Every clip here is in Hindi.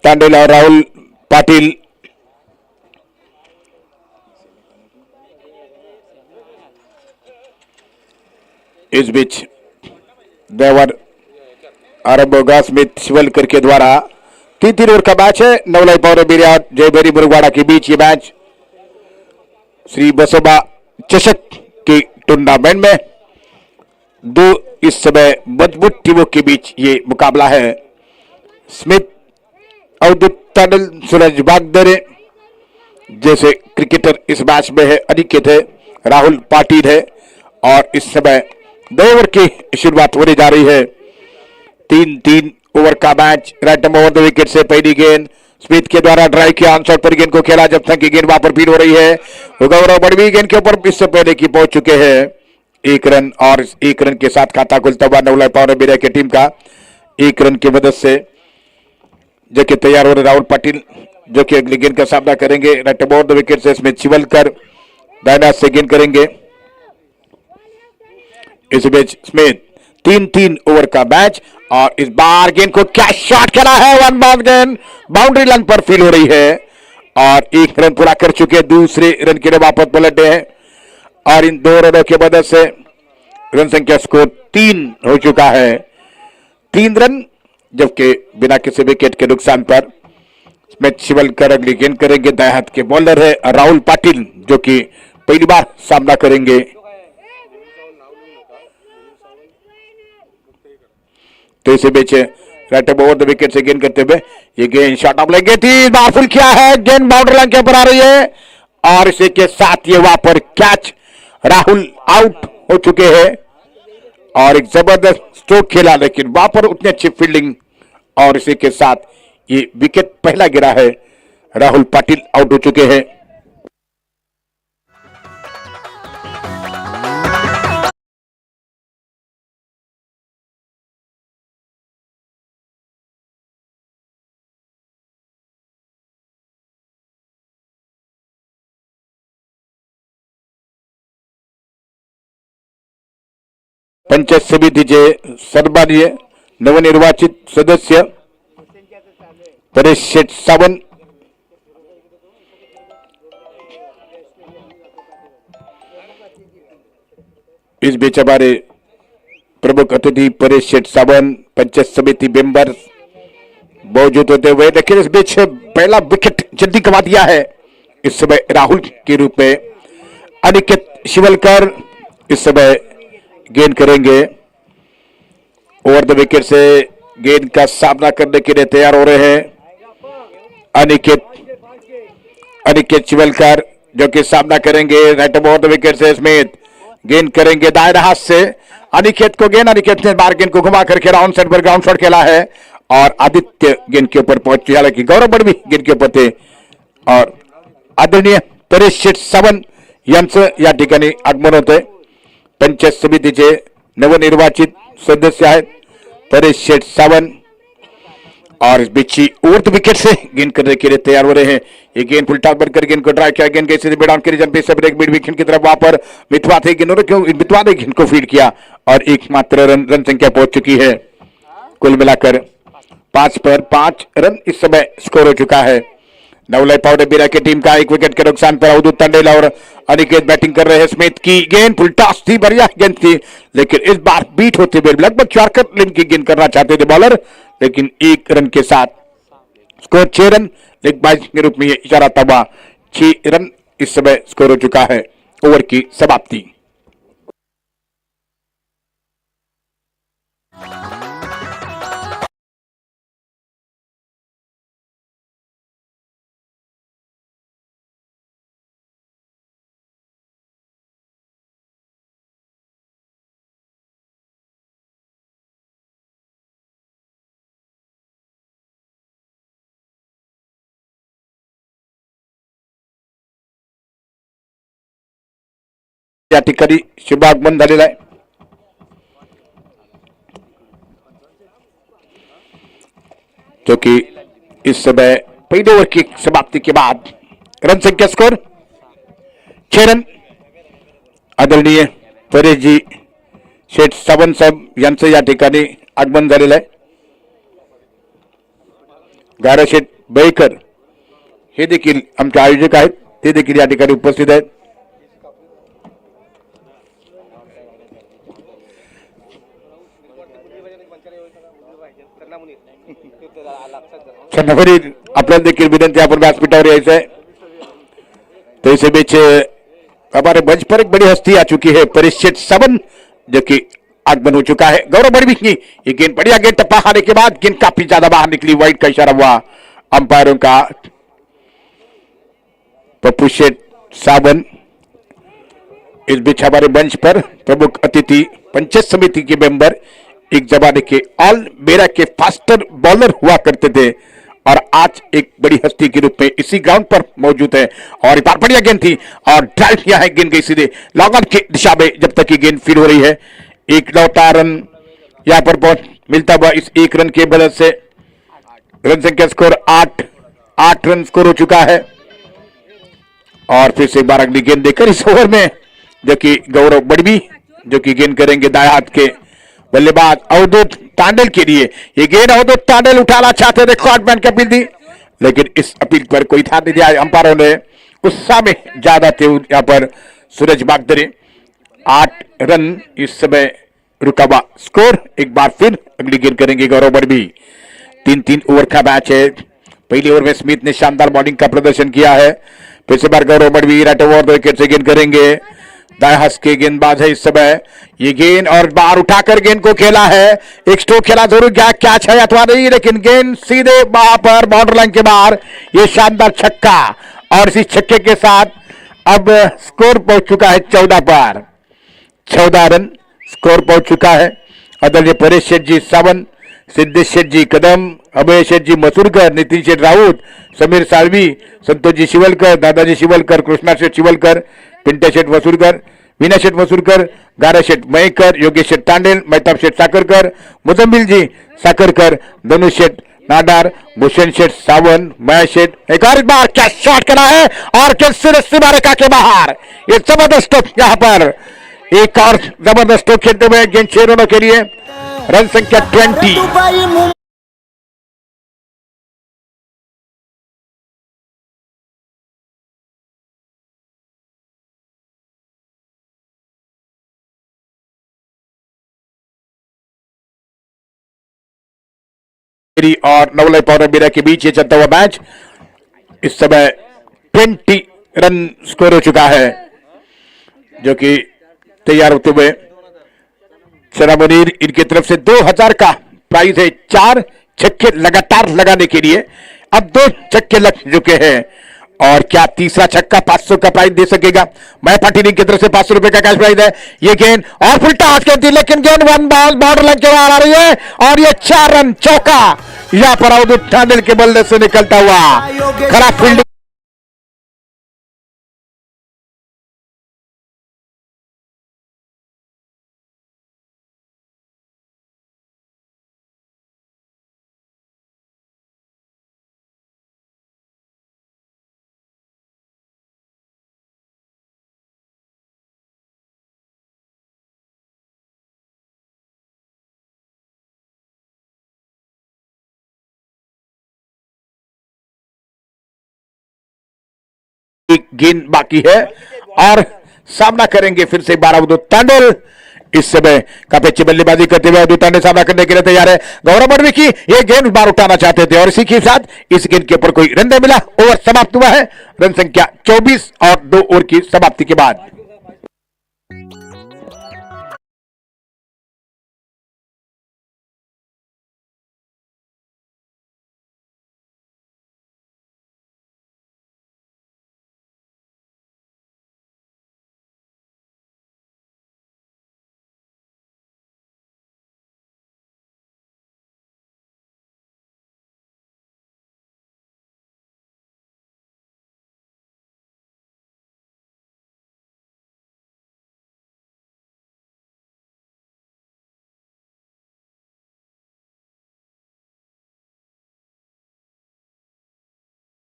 तांडेल और राहुल पाटिल। इस बीच देवर आरंभ होगा स्मिथ शिवलकर के द्वारा। 3-3 ओवर का मैच है। नवलाई पौरे बिरिया जयभरी मुरुगवाड़ा के बीच ये मैच श्री बसोबा चषक के टूर्नामेंट में दो इस समय मजबूत टीमों के बीच ये मुकाबला है। स्मिथ अवधूत तांडल सूरज बागदरे जैसे क्रिकेटर इस मैच में है। अनिकेत है, राहुल पाटिल है और इस समय 2 ओवर की शुरुआत होने जा रही है। 3-3 ओवर का match. Right number over the wicket से पहली गेंद स्मिथ के द्वारा ड्राइव किया, आंसर पर गेंद को खेला जब तक की गेंद वहां पर फीड हो रही है। गौरव बड़वी गेंद के ऊपर इससे पहले की पहुंच चुके हैं। 1 रन और 1 रन के साथ खाता खुलता हुआ नवलाई पौरे बिरिया की टीम का 1 रन की मदद से जो कि तैयार हो रहे राहुल पाटिल जो कि अगली गेंद का सामना करेंगे। Right number over the wicket से स्मिथ शिवलकर दाहिना से गेंद करेंगे। इस बीच स्मिथ 3-3 ओवर का मैच और इस बार गेंद को क्या शॉट खेला है। 1 बाउंड गेंद बाउंड्री लाइन पर फील हो रही है और 1 रन पूरा कर चुके हैं। दूसरे रन के लिए वापस पलटे हैं और इन 2 रनों की मदद से रन संख्या स्कोर 3 हो चुका है। 3 रन जबकि बिना किसी विकेट के नुकसान पर स्मिथ शिवलकर अगली गेंद करेंगे। दाएं हाथ के बॉलर है राहुल पाटिल जो कि पहली बार सामना करेंगे। तो इसी बीच राइट ओवर द विकेट से गेंद करते हुए ये गेंद शॉट ऑफ लेंगे थी, बार फुल किया है, गेंद बाउंड्री लाइन के ऊपर आ रही है और इसी के साथ ये वहां पर कैच, राहुल आउट हो चुके हैं और एक जबरदस्त स्ट्रोक खेला लेकिन वहां पर उतनी अच्छी फील्डिंग और इसी के साथ ये विकेट पहला गिरा है। राहुल पाटिल आउट हो चुके हैं। पंचायत समिति के सन्माननीय नवनिर्वाचित सदस्य परेश शेठ सावन इस बीच हमारे प्रमुख अतिथि परेश शेठ सावन पंचायत समिति मेंबर मौजूद होते हुए, लेकिन इस बीच पहला विकेट जल्दी गंवा दिया है इस समय राहुल के रूप में। अनिकेत शिवलकर इस समय गेंद करेंगे। ओवर द विकेट से गेंद का सामना करने के लिए तैयार हो रहे हैं अनिकेत शिवलकर जो कि सामना करेंगे। राइट ओवर द विकेट से स्मिथ गेंद करेंगे दाहिने हाथ से अनिकेत को गेंद। अनिकेत ने बार गेंद को घुमा करके राउंड सेट पर ग्राउंड शॉट खेला है और आदित्य गेंद के ऊपर पहुंच चुके, हालांकि गौरव बड़वी गेंद के ऊपर थे और आदरणीय परेश शेठ सावन यांचं या ठिकाणी आगमन होते। पंचायत समितीचे नवनिर्वाचित सदस्य आहेत परेश शेठ सावन और इस बीच ओवर द विकेट से गेंद करने के लिए तैयार हो रहे हैं। ये गेंद फुल टॉस बनकर गेंद को ड्राइव किया, गेंद के सीधे मिड के जंप से ब्रेक मिड विकेट की तरफ वहां पर मितवा थे गेंद क्यों मितवा ने गेंद को फीड किया और एकमात्र रन संख्या पहुंच चुकी है। कुल मिलाकर 5 पर 5 रन इस समय स्कोर हो चुका है। नवलाई पौरे बिरिया की टीम का 1 विकेट के नुकसान पर अवधूत तांडेल और अनिकेत बैटिंग कर रहे हैं। स्मिथ की गेंद फुल टॉस थी, बढ़िया गेंद थी लेकिन इस बार बीट होते हुए लगभग 4 रन की गेंद करना चाहते थे बॉलर, लेकिन 1 रन के साथ स्कोर 6 रन। लेग बाइज के रूप में यह इशारा था हुआ 6 रन इस समय स्कोर हो चुका है। ओवर की समाप्ति। या ठिकाणी शुभागमन झालेला आहे। जो कि इस समय पहले ओवर की समाप्ति के बाद रन संख्या स्कोर 6 रन। आदरणीय परेशजी शेठ सावन साहेब यांचं या ठिकाणी आगमन झालेलं आहे। गारा शेठ बेकर हे देखील आमचे आयोजक आहेत, ते देखील या ठिकाणी उपस्थित आहेत. छन्नावरील आपल्याला देखील विनंती, आपण व्यासपीठावर यायचं है. तो इसे बीच हमारे मंच पर एक बड़ी हस्ती आ चुकी है, परिषद सबन, जो कि आगमन हो चुका है. गौरव बड़ी की ये गेंद बढ़िया गेंद टप्पा खाने के बाद गेंद काफी ज्यादा बाहर निकली, वाइड का इशारा हुआ अंपायरों का. पप्पू शेठ सावन इस बीच हमारे मंच पर प्रमुख अतिथि पंचायत समिति के मेंबर, एक जमाने के ऑल मेरा के फास्टर बॉलर हुआ करते थे और आज एक बड़ी हस्ती के रूप में इसी ग्राउंड पर मौजूद है. और बार बढ़िया गेंद थी और ड्राइव किया है, गेंद गई सीधे लॉन्ग ऑन की दिशा में. जब तक ये गेंद फील्ड हो रही है, एक लौटा रन यहां पर बहुत मिलता हुआ इस एक रन के बदल से रन संख्या स्कोर 8 रन स्कोर हो चुका है. और फिर से एक बार अगली गेंद देकर इस ओवर में, जो कि गौरव बड़वी जो कि गेंद करेंगे दाएं हाथ के बल्लेबाज अवधूत तांडल के लिए. ये गेंद अवधूत तांडल उठाना चाहते थे, शॉर्टमैन की अपील थी, लेकिन इस अपील पर कोई ध्यान नहीं दिया अंपायरों ने. उत्साह में ज्यादा थे यहाँ पर सूरज बागदरे. 8 रन इस समय रुका हुआ स्कोर. एक बार फिर अगली गेंद करेंगे गौरव बड़वी. 3-3 ओवर का मैच है. पहले ओवर में स्मिथ ने शानदार बॉलिंग का प्रदर्शन किया है. फिर से बार गौरव बड़वी राइट ओवर 2 विकेट से गेंद करेंगे. दाएं हाथ के गेंदबाज है इस समय. ये गेंद और बाहर उठाकर गेंद को खेला है, एक स्ट्रोक खेला जरूर, क्या कैच है अथवा नहीं, लेकिन गेंद सीधे वहां पर बाउंड्री लाइन के बाहर. ये शानदार छक्का, और इसी छक्के के साथ अब स्कोर पहुंच चुका है 14 पर. 14 रन स्कोर पहुंच चुका है. आदरणीय परेश शेठ जी सावन, सिद्धेश शेठ जी कदम, अभय शेठ जी मसूरकर, नितिन शेठ राउत, समीर सालवी, संतोष जी शिवलकर, दादाजी शिवलकर, कृष्णा शेठ शिवलकर, पिंटे शेठ वसूरकर, वीना शेठ वसूरकर, गारा शेठ मयकर, योगेश शेठ तांडेल, मेहताब शेठ साकरकर, मुजम्मिल जी साकरकर, धनुष शेठ नाडार, भूषण शेठ सावन, महेश शेठ. एक और बार क्या शॉट करा है और सीमा रेखा के बाहर. ये जबरदस्त यहाँ पर एक और जबरदस्त स्ट्रोक खेलते हुए गेंद 6 रनों के लिए. रन संख्या 20. और नवलय पौर मीरा के बीच ये चलता हुआ मैच इस समय 20 रन स्कोर हो चुका है, जो कि तैयार होते हुए शरा मुनीर इनकी तरफ से 2000 का प्राइज है. 4 छक्के लगातार लगाने के लिए अब 2 छक्के लग चुके हैं, और क्या तीसरा छक्का 500 का प्राइज दे सकेगा. मैं पाटिल की तरफ से 500 रुपए का कैश प्राइज है. ये गेंद और फुलटा हाथ के, लेकिन गेंद वन बॉल बॉर्डर लाइन के बाहर आ रही है, और ये 4 रन चौका यहां पर अवधूत तांडल के बल्ले से निकलता हुआ. खराब फील्डिंग गेंद बाकी है और सामना करेंगे फिर से 12 अवधूत तांडल. इस समय काफी अच्छी बल्लेबाजी करते हुए अवधूत तांडल सामना करने के लिए तैयार है. गौरव बड़वी की ये गेंद बार उठाना चाहते थे और इसी के साथ इस गेंद के ऊपर कोई रन नहीं मिला. ओवर समाप्त हुआ है. रन संख्या 24 और 2 ओवर की समाप्ति के बाद.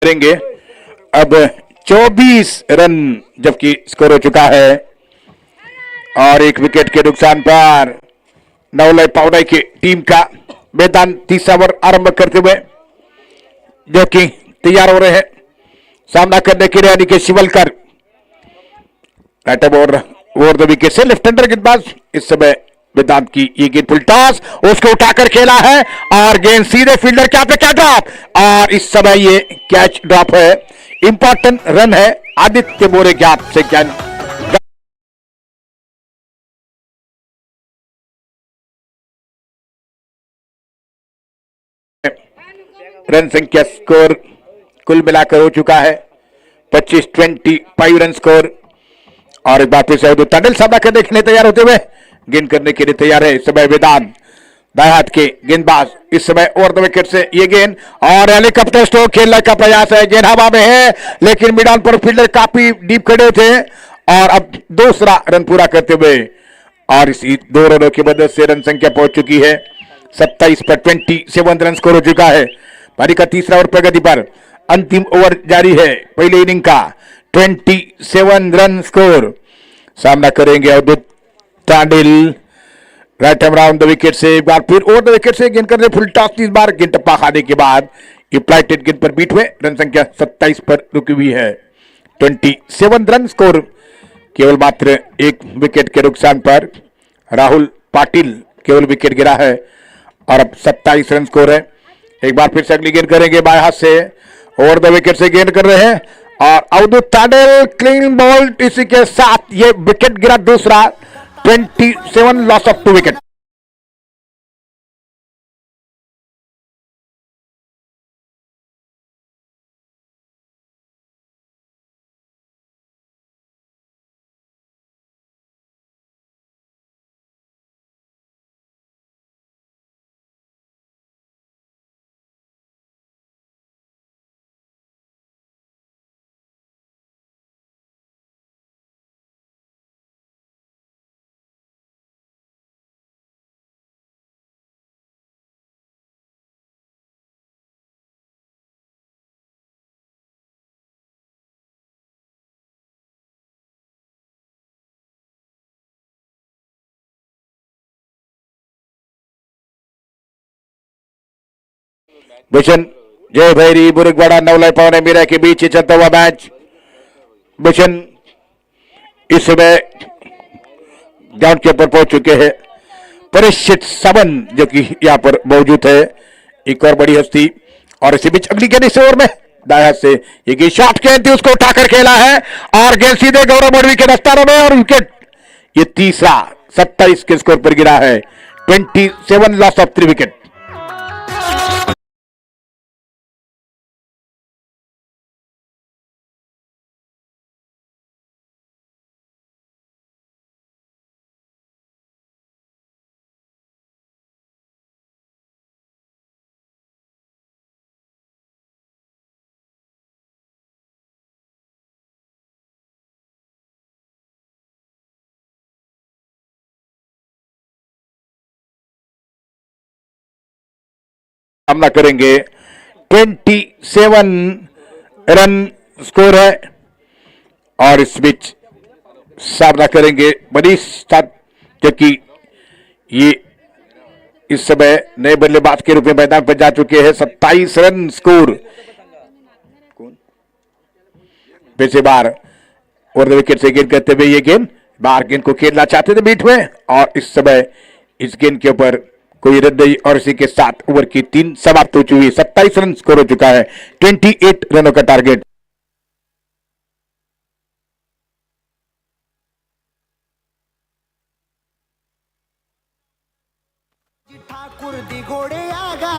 करेंगे अब 24 रन जबकि स्कोर हो चुका है, और 1 विकेट के नुकसान पर नवलय पावडा की टीम का मैदान तीसरा ओवर आरंभ करते हुए जो कि तैयार हो रहे हैं सामना करने के लिए Aniket Shivalkar. Right over the wicket से लेफ्ट हैंडर गेंदबाज इस समय वेदांत की ये गेंद फुल टॉस उसको उठाकर खेला है और गेंद सीधे फील्डर क्या पे क्या ड्रॉप और इस समय ये कैच ड्रॉप है। इंपॉर्टेंट रन है आदित्य बोरे के हाथ से क्या रन संख्या स्कोर कुल मिलाकर हो चुका है 25 रन स्कोर। और एक बार फिर से तांडल सामना करने के लिए तैयार होते हुए गेंद करने के लिए तैयार है इस समय वेदांत दाएं हाथ के गेंदबाज इस समय ओवर द विकेट से ये गेंद और हेलीकॉप्टर स्ट्रोक खेलने का प्रयास है। गेंद हवा में है लेकिन मिडान पर फील्डर काफी डीप खड़े थे और अब दूसरा रन पूरा करते हुए और इसी 2 रनों की मदद से रन संख्या पहुंच चुकी है 27 पर 27 रन स्कोर हो चुका है। पारी का तीसरा ओवर प्रगति पर अंतिम ओवर जारी है पहले इनिंग का 27 रन स्कोर। सामना करेंगे Avdhoot Tandil right hand round the wicket से एक बार फिर ओवर द विकेट से गेंद करने फुल टॉस इस बार गेंद टप्पा खाने के बाद ये फ्लाइटेड गेंद पर बीट हुए रन संख्या 27 पर रुकी हुई है 27 रन स्कोर। केवल मात्र एक विकेट के नुकसान पर राहुल पाटिल केवल विकेट गिरा है और अब 27 रन स्कोर है। एक बार फिर से अगली गेंद करेंगे बाएं हाथ से ओवर द विकेट से गेंद कर रहे हैं और अवधूत तांडिल क्लीन बॉल इसी के साथ ये विकेट गिरा दूसरा 27 लॉस ऑफ 2 विकेट। भूषण जय भैरी बुरुगवाड़ा नवलाई पवन मीरा के बीच चलता हुआ मैच। भूषण इस समय ग्राउंड के ऊपर पहुंच चुके हैं परीक्षित सबन जो कि यहां पर मौजूद है एक और बड़ी हस्ती और इसी बीच अगली गेंद इस ओवर में दाया से ये गेंद शॉट गेंद थी उसको उठाकर खेला है और गेंद सीधे गौरव मडवी के दस्तानों में और विकेट ये तीसरा 27 के स्कोर पर गिरा है 27 लॉस ऑफ 3 विकेट। सामना करेंगे 27 रन स्कोर है और इस बीच सामना करेंगे मनीष जो कि ये इस समय नए बल्लेबाज के रूप में मैदान पर जा चुके हैं 27 रन स्कोर। पीछे बार और विकेट से गेंद करते हुए ये गेंद बाहर गेंद को खेलना चाहते थे बीट में और इस समय इस गेंद के ऊपर कोई रन नहीं और इसी के साथ ओवर की 3 समाप्त हो चुकी है 27 रन स्कोर हो चुका है 28 रनों का टारगेट। ठाकुर दी घोड़े आगा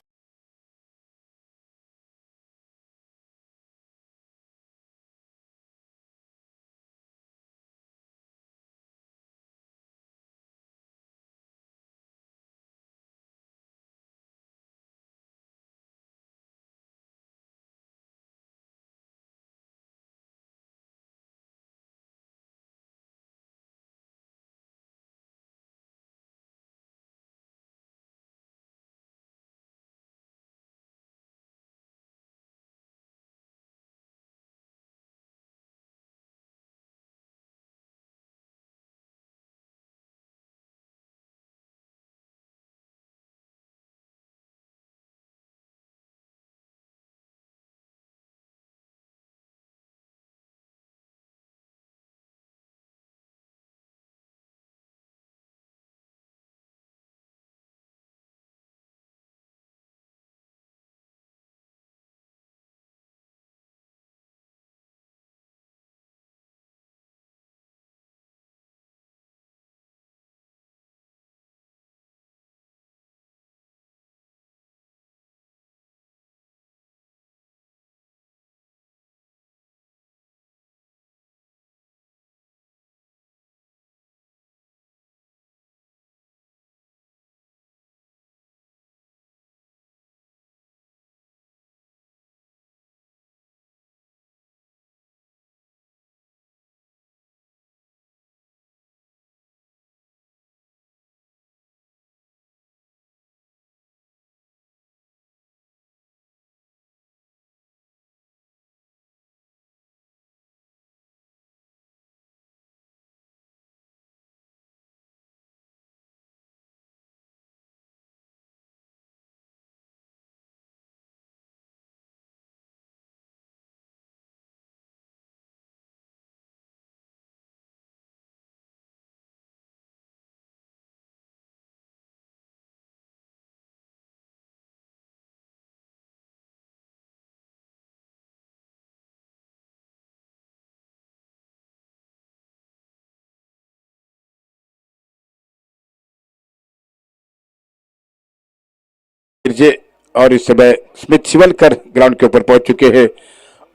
मिर्जे और इस समय स्मिथ शिवलकर ग्राउंड के ऊपर पहुंच चुके हैं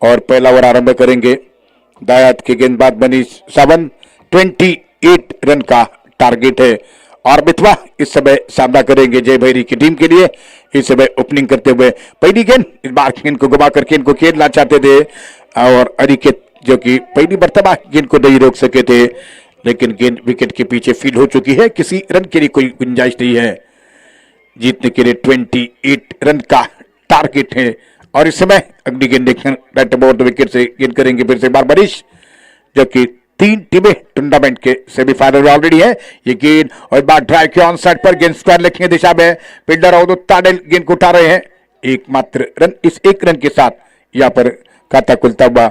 और पहला ओवर आरंभ करेंगे। दायात के गेंदबाज मनीष सावंत 28 रन का टारगेट है और मितवा इस समय सामना करेंगे जय भैरी की टीम के लिए। इस समय ओपनिंग करते हुए पहली गेंद इस बार गेंद को घुमा करके इनको खेलना चाहते थे और अनिकेत जो कि पहली मर्तबा गेंद को नहीं रोक सके थे, लेकिन गेंद विकेट के पीछे फील्ड हो चुकी है। किसी रन के लिए कोई गुंजाइश नहीं है। जीतने के लिए 28 रन का टारगेट है और इस समय अगली गेंद राइट अबाउट द विकेट से गेंद करेंगे फिर से एक बार मनीष, जो कि 3 टीमें टूर्नामेंट के सेमीफाइनल में ऑलरेडी है। ये गेंद और बार ड्राइव के ऑन साइड पर गेंद स्क्वायर लेग की दिशा में फील्डर और ताडेल गेंद को उठा रहे हैं। एकमात्र रन, इस एक रन के साथ यहाँ पर खाता खुलता हुआ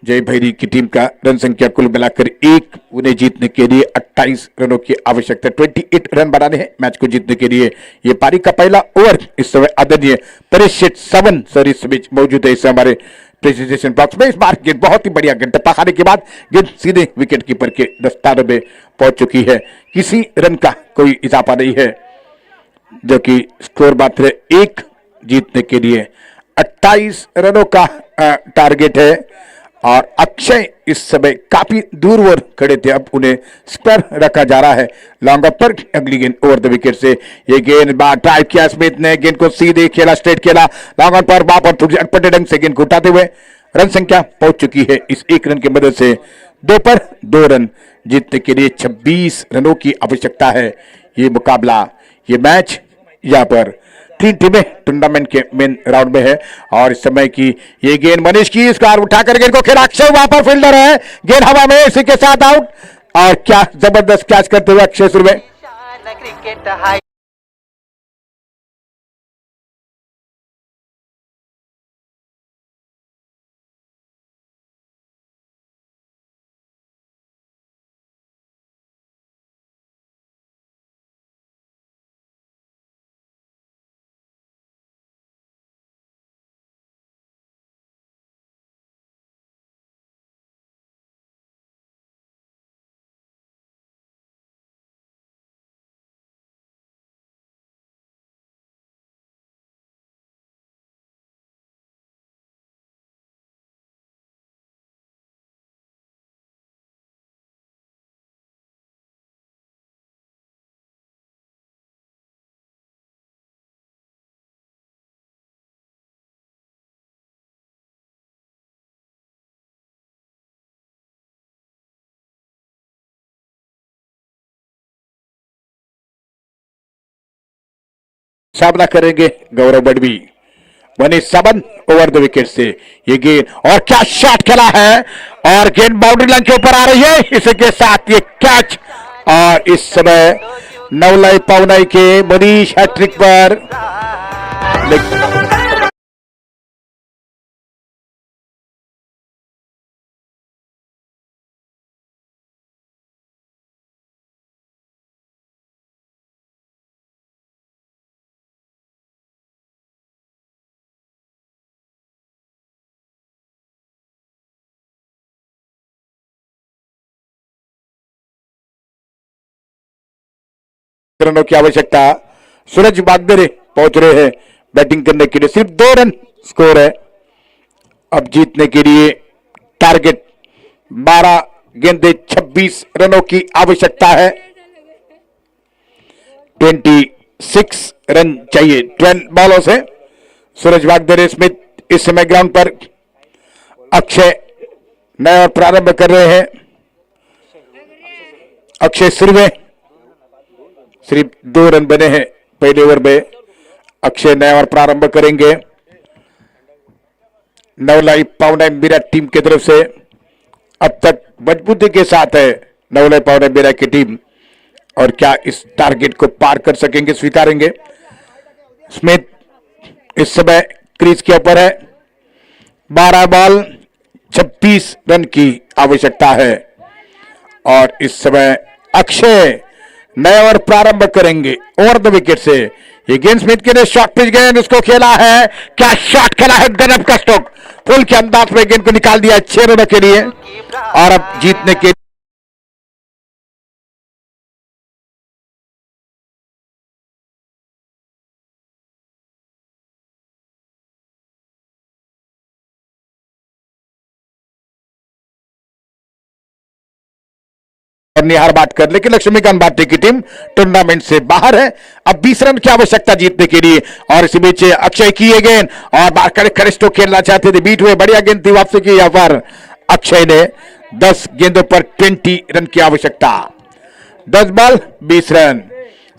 जय भैरी की टीम का रन संख्या कुल मिलाकर एक। उन्हें जीतने के लिए 28 रनों की आवश्यकता, 28 रन बनाने हैं मैच को जीतने के लिए। ये पारी का पहला ओवर इस समय आदरणीय परीक्षित सावन सर इस बीच मौजूद है इस हमारे प्रेजेंटेशन बॉक्स में। इस बार गेंद बहुत ही बढ़िया गेंद टप्पा खाने के बाद गेंद सीधे विकेट कीपर के दस्ताने में पहुंच चुकी है। किसी रन का कोई इजाफा नहीं है, जो कि स्कोर मात्र एक। जीतने के लिए 28 रनों का टारगेट है और अक्षय इस समय काफी दूर ओवर खड़े थे, अब उन्हें स्क्वायर रखा जा रहा है। लॉन्ग ऑफ पर अगली गेंद ओवर द विकेट से ये गेंद बार ड्राइव किया स्मिथ ने, गेंद को सीधे खेला, स्ट्रेट खेला, लॉन्ग ऑन पर वापस थोड़ी अटपटे ढंग से गेंद को उठाते हुए रन संख्या पहुंच चुकी है इस एक रन की मदद से 2 पर 2 रन। जीतने के लिए 26 रनों की आवश्यकता है। ये मुकाबला, ये मैच यहाँ पर 3 टीमें टूर्नामेंट के मेन राउंड में है और इस समय की ये गेंद मनीष की, इसका उठाकर गेंद को खेला अक्षय, वहां पर फील्डर है, गेंद हवा में, इसी के साथ आउट। और क्या जबरदस्त कैच करते हुए अक्षय सुरवे। सामना करेंगे Gaurav Badvi. Manish Sawant over the wicket से ये गेंद और क्या शॉट खेला है और गेंद बाउंड्री लाइन के ऊपर आ रही है, इसी के साथ ये कैच। और इस समय नवलाई पावनाई के मनीष हैट्रिक पर रनों की आवश्यकता। सूरज बागदरे पहुंच रहे हैं बैटिंग करने के लिए, सिर्फ 2 रन स्कोर है। अब जीतने के लिए टारगेट 12 गेंदे 26 रनों की आवश्यकता है। 26 रन चाहिए 12 बॉलों से। सूरज बागदरे स्मिथ इस समय ग्राउंड पर, अक्षय नया प्रारंभ कर रहे हैं। अक्षय सुरवे, सिर्फ 2 रन बने हैं पहले ओवर में। अक्षय नया ओवर प्रारंभ करेंगे। नवलाई पावनाई मीरा टीम की तरफ से अब तक मजबूती के साथ है नवलाई पावनाई मीरा की टीम, और क्या इस टारगेट को पार कर सकेंगे, स्वीकारेंगे। स्मिथ इस समय क्रीज के ऊपर है। 12 बॉल 26 रन की आवश्यकता है और इस समय अक्षय नया ओवर प्रारंभ करेंगे ओवर द विकेट से। ये गेंद स्मिथ के लिए शॉर्ट पिच गेंद, उसको खेला है, क्या शॉट खेला है, गजब का स्ट्रोक, फुल के अंदाज में गेंद को निकाल दिया 6 रनों के लिए। और अब जीतने के निहार बाटकर, लेकिन लक्ष्मीकांत बाटे की टीम टूर्नामेंट से बाहर है। अब 20 रन की आवश्यकता जीतने के लिए, और इसी बीच अक्षय किए गेंद और बार कड़े स्ट्रोक खेलना चाहते थे, बीट हुए, बढ़िया गेंद थी, वापसी की यहाँ पर अक्षय ने। 10 गेंदों पर 20 रन की आवश्यकता, 10 ball 20 run.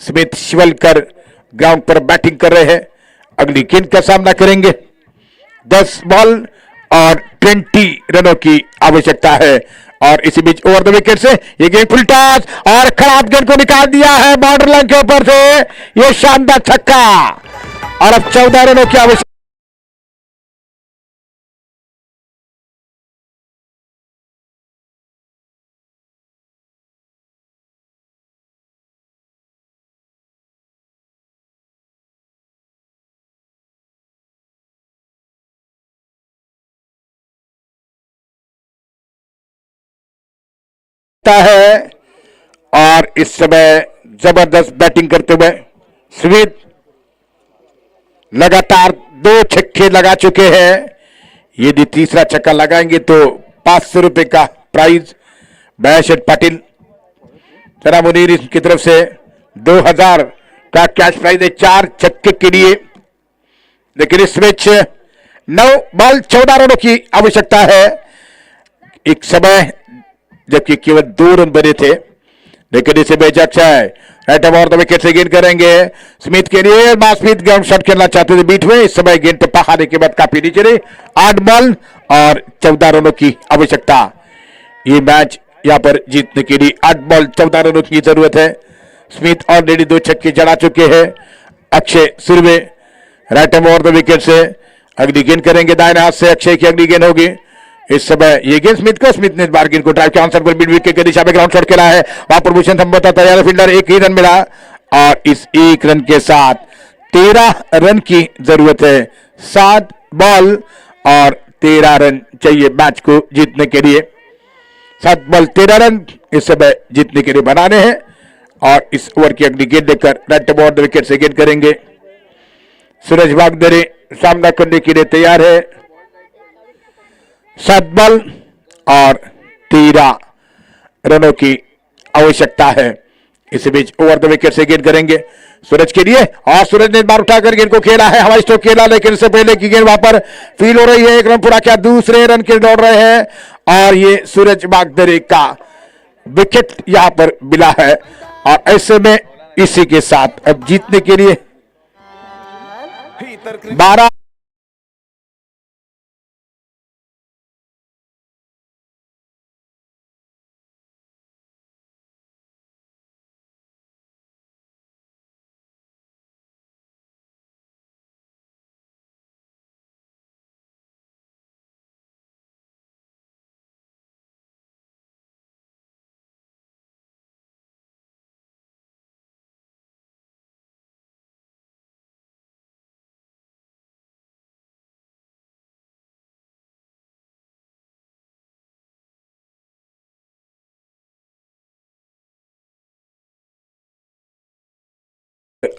Smith Shivalkar ground पर बैटिंग कर रहे हैं, अगली गेंद का सामना करेंगे। 10 बॉल और 20 रनों की आवश्यकता है, और इसी बीच ओवर द विकेट से ये गेंद फुल टॉस और खराब गेंद को निकाल दिया है बॉर्डर लाइन के ऊपर से, ये शानदार छक्का, और अब 14 रनों की आवश्यकता है। और इस समय जबरदस्त बैटिंग करते हुए स्मिथ लगातार 2 छक्के लगा चुके हैं। यदि तीसरा छक्का लगाएंगे तो 500 रुपए का प्राइज। बैशट पाटिल, सना मुनीर की तरफ से 2000 का कैश प्राइज है 4 छक्के के लिए, लेकिन इस मैच 9 बॉल 14 रनों की आवश्यकता है। एक समय जबकि केवल 2 रन बने थे, लेकिन इसे बेच Akshay right over the wicket से गेंद करेंगे स्मिथ के लिए। स्मिथ ग्राउंड शॉट खेलना चाहते थे बीट में, इस समय गेंद पे पहाड़े के बाद काफी नीचे रही। 8 बॉल और 14 रनों की आवश्यकता। ये मैच यहां पर जीतने के लिए 8 बॉल 14 रनों की जरूरत है। स्मिथ ऑलरेडी 2 छक्के जड़ा चुके हैं। Akshay Surve right over the wicket से अगली गेंद करेंगे दाहिने हाथ से, अक्षय की अगली गेंद होगी। इस समय ये गेंद स्मिथ को, स्मिथ ने इस बार गेंद को ड्राइव के आंसर पर मिड विकेट की दिशा में ग्राउंड शॉट खेला है, वहां पर भूषण संभवतः तैयार फील्डर, 1 ही रन मिला, और इस 1 रन के साथ 13 रन की जरूरत है। 7 बॉल और 13 रन चाहिए मैच को जीतने के लिए। 7 बॉल 13 रन इस समय जीतने के लिए बनाने हैं, और इस ओवर की अगली गेंद लेकर राइट ओवर द विकेट से गेंद करेंगे। सूरज वागदरे सामना करने के लिए तैयार है। 7 बॉल और 13 रनों की आवश्यकता है। इसी बीच ओवर द विकेट से गेंद करेंगे सूरज के लिए, और सूरज ने बार उठाकर गेंद को खेला है, हवाई स्ट्रोक खेला, लेकिन इससे पहले की गेंद वहां पर फील हो रही है। 1 रन पूरा किया, दूसरे रन के दौड़ रहे हैं, और ये सूरज वागदरे का विकेट यहां पर मिला है। और ऐसे में इसी के साथ अब जीतने के लिए 12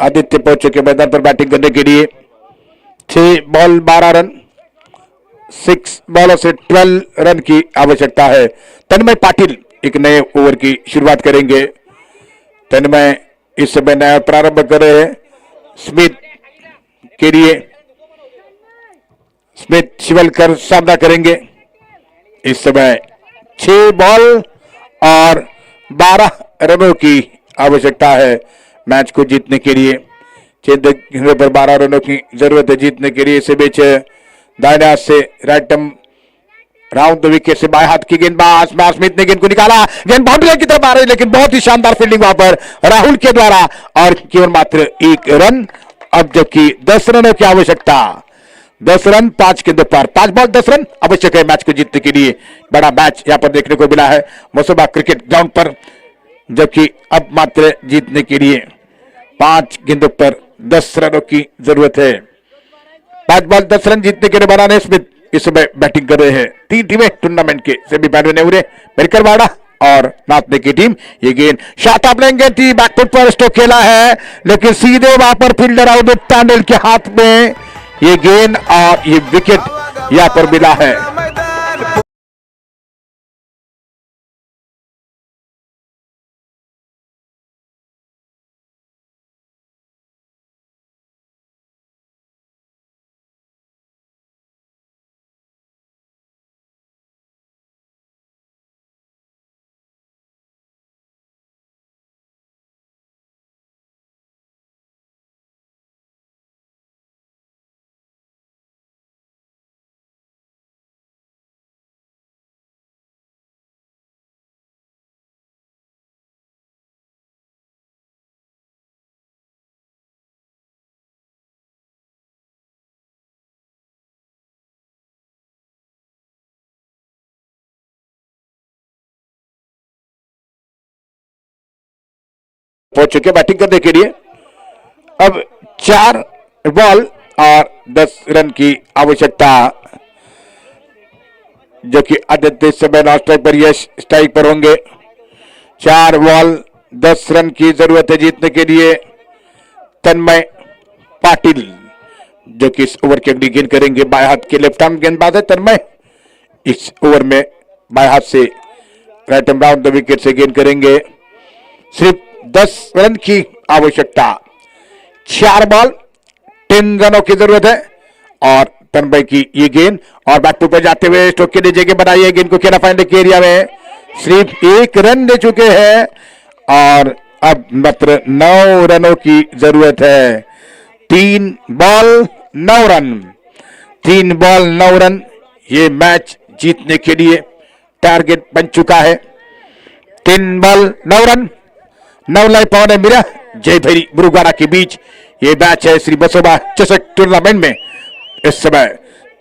आदित्य पहुंच चुके मैदान पर बैटिंग करने के लिए। 6 बॉल 12 रन, 6 बॉलों से 12 रन की आवश्यकता है। तन्मय पाटिल एक नए ओवर की शुरुआत करेंगे। तन्मय इस समय नया प्रारंभ कर रहे हैं स्मिथ के लिए। स्मिथ शिवलकर सामना करेंगे। इस समय 6 बॉल और 12 रनों की आवश्यकता है मैच को जीतने के लिए। 6 पर 12 रनों की जरूरत है जीतने के लिए। इसे बीच दाहिने हाथ से राइटम राउंड द विकेट से बाएं हाथ की गेंदबाज स्मिथ ने गेंद को निकाला, गेंद बाउंड्री की तरफ आ रही, लेकिन बहुत ही शानदार फील्डिंग वहां पर राहुल के द्वारा, और केवल मात्र 1 रन। अब जबकि 10 रनों की आवश्यकता, 10 रन 5 गेंदों पर 5 बॉल 10 रन आवश्यक है मैच को जीतने के लिए। बड़ा मैच यहां पर देखने को मिला है मोसबा क्रिकेट ग्राउंड पर, जबकि अब मात्र जीतने के लिए 5 गेंदों पर 10 रनों की जरूरत है। 5 बॉल 10 रन जीतने के लिए बनाने स्मिथ इस समय बैटिंग कर रहे हैं। 3 टीमें टूर्नामेंट के सेमीफाइनल में उड़े, मिलकरवाड़ा और नाथने की टीम। ये गेंद शॉट ऑफ लेंगे थी, बैकफुट पर स्ट्रोक खेला है, लेकिन सीधे वहां पर फील्डर आउट टैंडल के हाथ में ये गेंद, और ये विकेट यहां पर मिला है। पहुंच चुके बैटिंग करने के लिए। अब 4 बॉल और 10 रन की आवश्यकता, जो कि आदित्य इस समय नॉन स्ट्राइक पर, यश स्ट्राइक पर होंगे। 4 बॉल 10 रन की जरूरत है जीतने के लिए। तन्मय पाटिल जो कि इस ओवर के अगली गेंद करेंगे, बाएं हाथ के लेफ्ट आर्म गेंदबाज है तन्मय। इस ओवर में बाएं हाथ से right and down the wicket से गेंद करेंगे। सिर्फ 10 रन की आवश्यकता, 4 बॉल 10 रनों की जरूरत है। और तन्मय की ये गेंद और बैकफुट पर जाते हुए स्ट्रोक के लिए जगह बनाई है, गेंद को खेला फाइनल के एरिया में। सिर्फ 1 रन दे चुके हैं और अब मात्र 9 रनों की जरूरत है। 3 बॉल 9 रन, 3 बॉल 9 रन, ये मैच जीतने के लिए टारगेट बन चुका है। 3 बॉल 9 रन, 9 लाई पवन है मेरा जय भैरी मुरुगाड़ा के बीच ये मैच है श्री बसोबा चषक टूर्नामेंट में। इस समय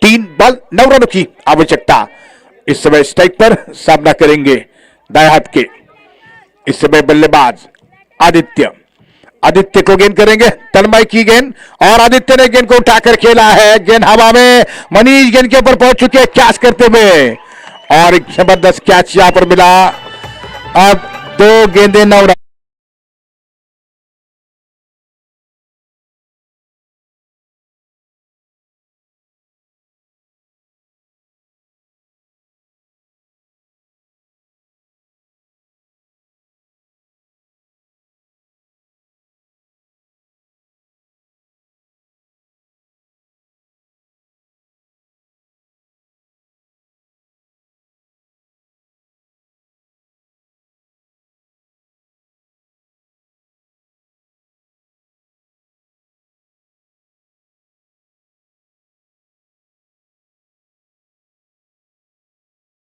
3 बॉल 9 रनों की आवश्यकता। इस समय स्ट्राइक पर सामना करेंगे दाएं हाथ के इस समय बल्लेबाज आदित्य। आदित्य को गेंद करेंगे, तन्मय की गेंद और आदित्य ने गेंद को उठाकर खेला है, गेंद हवा में, मनीष गेंद के ऊपर पहुंच चुके हैं कैच करते हुए और एक जबरदस्त कैच यहां पर मिला। अब 2 गेंदें 9 रन।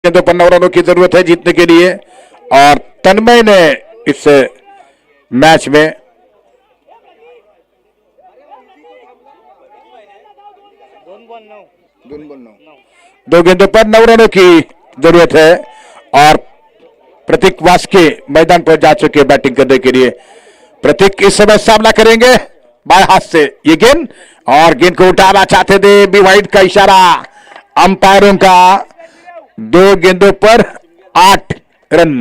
गेंदों पर 9 रनों की जरूरत है जीतने के लिए और तन्मय ने इस मैच में दो गेंदों पर 9 रनों की जरूरत है और प्रतीक वास्के मैदान पर जा चुके बैटिंग करने के लिए। प्रतीक इस समय सामना करेंगे बाएं हाथ से ये गेंद और गेंद को उठाना चाहते थे, बी वाइड का इशारा अंपायरों का। 2 गेंदों पर 8 रन,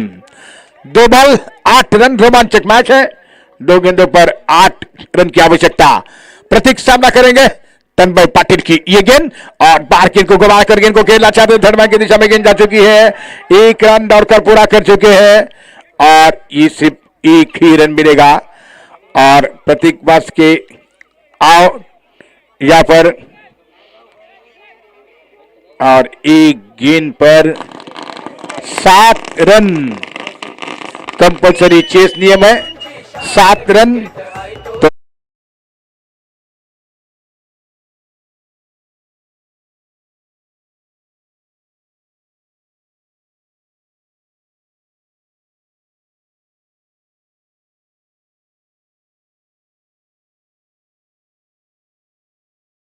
2 बॉल 8 रन, रोमांचक मैच है। 2 गेंदों पर 8 रन की आवश्यकता। प्रतीक सामना करेंगे तन्मय पाटिल की ये गेंद और बाहर गेंद को घुमा कर गेंद को खेलना चाहते हैं, धर्मा की दिशा में गेंद जा चुकी है। 1 रन दौड़कर पूरा कर चुके हैं और ये सिर्फ 1 ही रन मिलेगा और प्रतीक वास के आओ यहां पर और 1 गेंद पर 7 रन, कंपल्सरी चेस नियम है 7 रन।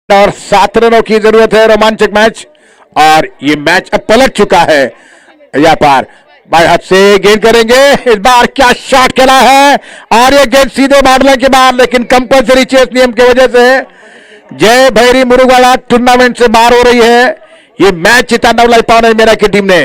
तो और 7 रनों की जरूरत है, रोमांचक मैच और ये मैच अब पलट चुका है। यहाँ पर बाएं हाथ से गेंद करेंगे, इस बार क्या शॉट खेला है और ये गेंद सीधे मारने के बाद, लेकिन कंपल्सरी चेस नियम की वजह से जय भैरी मुरुगाड़ा टूर्नामेंट से बाहर हो रही है। ये मैच जीता 9 लाई पावन मेरा की टीम ने।